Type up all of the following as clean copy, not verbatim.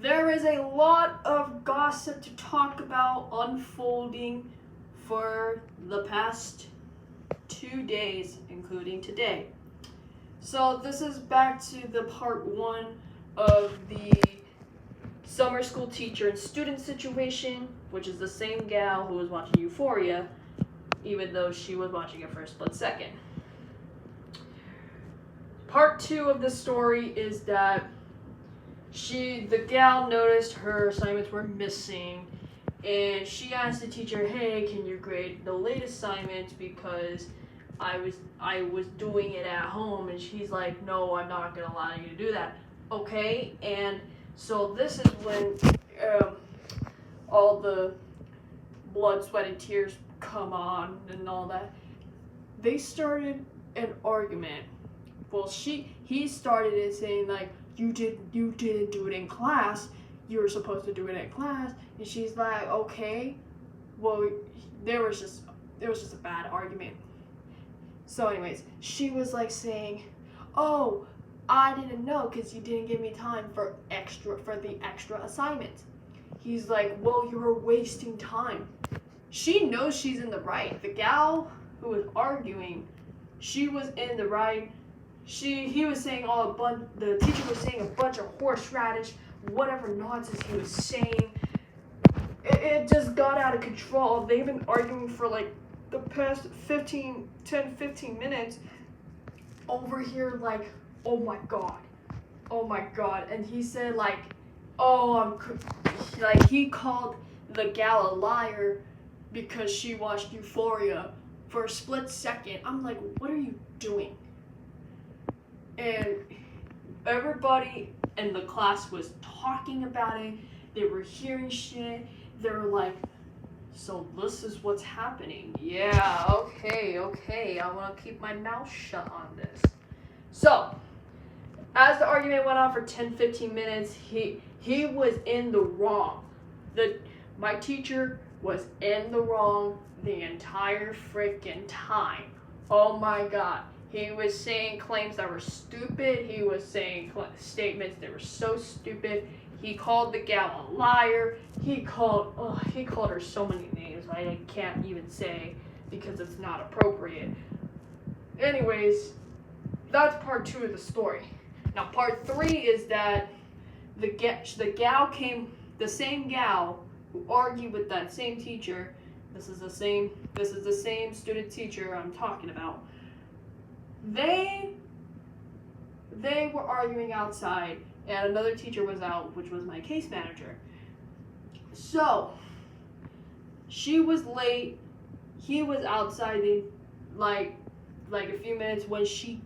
There is a lot of gossip to talk about unfolding for the past 2 days, including today. So this is back to the part one of the summer school teacher and student situation, which is the same gal who was watching Euphoria, even though she was watching it for a split second. Part two of the story is that the gal noticed her assignments were missing, and she asked the teacher, "Hey, can you grade the late assignment because I was doing it at home?" And she's like, "No, I'm not gonna allow you to do that." Okay, and so this is when all the blood, sweat, and tears come on and all that. They started an argument. Well, he started it saying like, you didn't do it in class. You were supposed to do it in class. And she's like, okay. Well, there was just a bad argument. So anyways, she was like saying, oh, I didn't know because you didn't give me time for the extra assignment. He's like, well, you were wasting time. She knows she's in the right. The gal who was arguing, she was in the right. He was saying the teacher was saying a bunch of horseradish, whatever nonsense he was saying. It just got out of control. They've been arguing for like the past 10, 15 minutes over here, like, oh my god. And he said like, he called the gal a liar because she watched Euphoria for a split second. I'm like, what are you doing? And everybody in the class was talking about it. They were hearing shit. They were like, so this is what's happening. Yeah, okay. I want to keep my mouth shut on this. So, as the argument went on for 10-15 minutes, he was in the wrong. My teacher was in the wrong the entire freaking time. Oh my god. He was saying claims that were stupid. He was saying statements that were so stupid. He called the gal a liar. He called her so many names I can't even say because it's not appropriate. Anyways, that's part two of the story. Now part three is that the same gal who argued with that same teacher. This is the same student teacher I'm talking about. They were arguing outside, and another teacher was out, which was my case manager. So she was late. He was outside in like a few minutes when she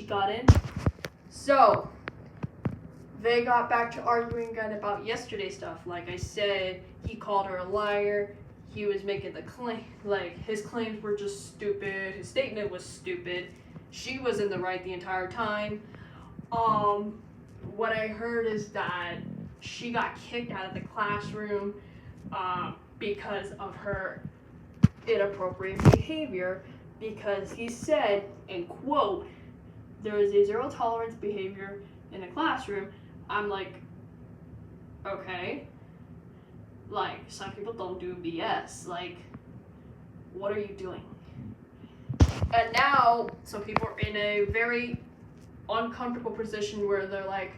got in. So they got back to arguing again about yesterday's stuff. Like I said, he called her a liar. He was making the claim, like his claims were just stupid. His statement was stupid. She was in the right the entire time. What I heard is that she got kicked out of the classroom because of her inappropriate behavior, because he said, and quote, there is a zero tolerance behavior in a classroom. I'm like, okay. Like, some people don't do BS. Like, what are you doing? And now, some people are in a very uncomfortable position where they're like,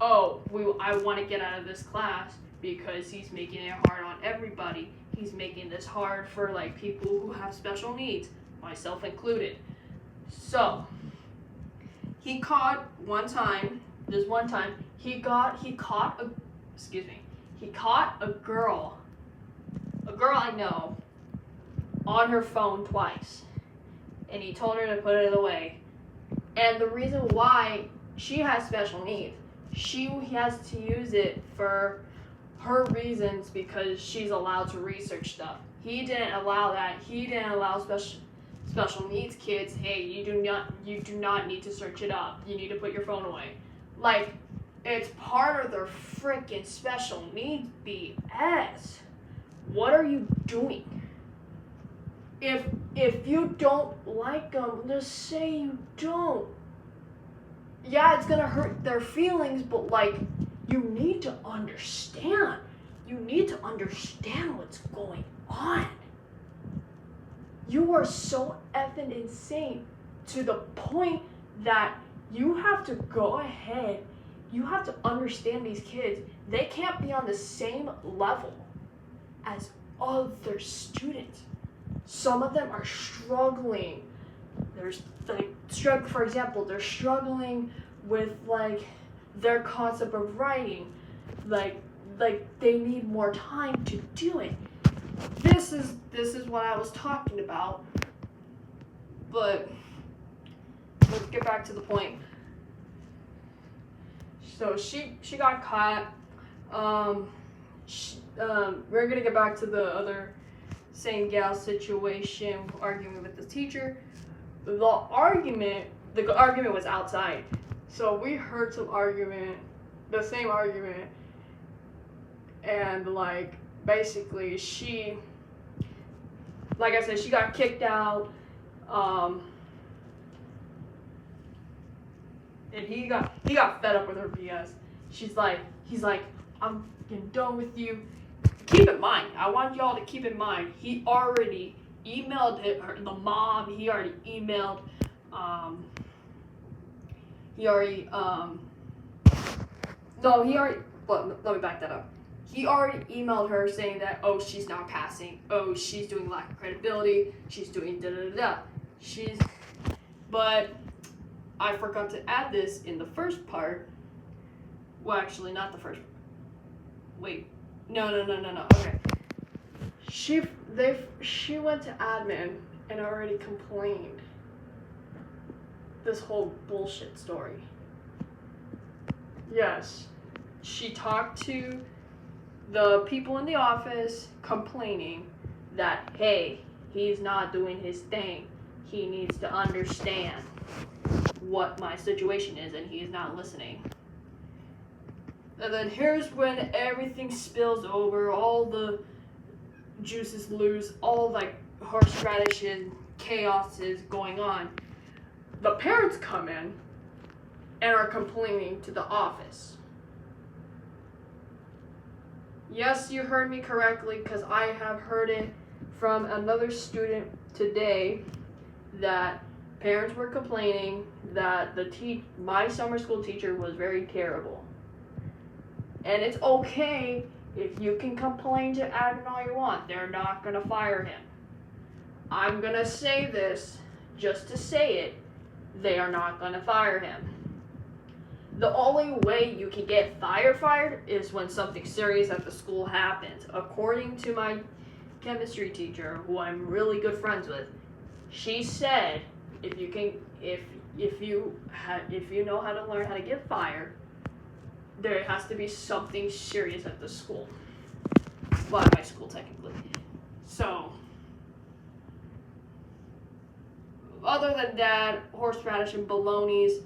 oh, I want to get out of this class because he's making it hard on everybody. He's making this hard for, like, people who have special needs, myself included. So, he caught a girl I know, on her phone twice. And he told her to put it away. And the reason why she has special needs, she has to use it for her reasons because she's allowed to research stuff. He didn't allow that. He didn't allow special needs kids, hey, you do not need to search it up. You need to put your phone away. Like, it's part of their freaking special needs BS. What are you doing? If you don't like them, just say you don't. Yeah, it's gonna hurt their feelings, but like, You need to understand. You need to understand what's going on. You are so effing insane to the point that you have to go ahead. You have to understand these kids. They can't be on the same level as other students. Some of them are struggling. There's like for example, they're struggling with like their concept of writing. Like they need more time to do it. This is what I was talking about. But let's get back to the point. So she got caught. We're gonna get back to the other same gal situation, arguing with the teacher. The argument was outside. So we heard some argument, the same argument, and like basically she, like I said, she got kicked out. And he got fed up with her BS. He's like, I'm getting done with you. Keep in mind, I want y'all to keep in mind, he already emailed the mom. He already emailed. Well, let me back that up. He already emailed her saying that, oh, she's not passing. Oh, she's doing lack of credibility. She's doing da da da da. But I forgot to add this in the first part. Well, actually, not the first. Wait. No. Okay. She went to admin and already complained. This whole bullshit story. Yes. She talked to the people in the office complaining that, hey, he's not doing his thing. He needs to understand what my situation is, and he is not listening. And then here's when everything spills over, all the juices loose, all like horseradish and chaos is going on. The parents come in and are complaining to the office. Yes, you heard me correctly, because I have heard it from another student today that parents were complaining that my summer school teacher was very terrible. And it's okay if you can complain to admin all you want. They're not going to fire him. I'm going to say this just to say it. They are not going to fire him. The only way you can get fired is when something serious at the school happens. According to my chemistry teacher, who I'm really good friends with, she said if you know how to learn how to get fired, there has to be something serious at the school. Well, at my school technically. So other than that, horseradish and bolognas,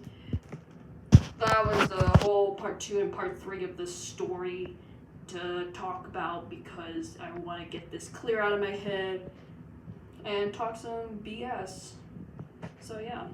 that was the whole part 2 and part 3 of this story to talk about, because I want to get this clear out of my head and talk some BS. So yeah.